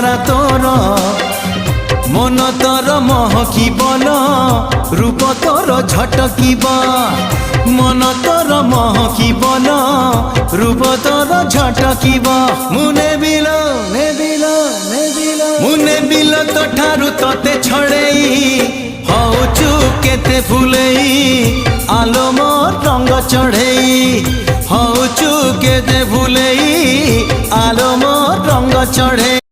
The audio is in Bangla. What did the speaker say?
চেহারা তোর মন তোর মহকিবল রূপ তোর ঝটকিব মন তোর মহকিবল রূপ তোর ঝটকিব মু নেবিল নেবিল নেবিল মু নেবিল তো ঠারু তোতে ছড়েই হউচু কেতে ফুলেই আলো মোর রঙ্গ চढ़ेई হউচু কেতে ফুলেই আলো মোর রঙ্গ চढ़ेई।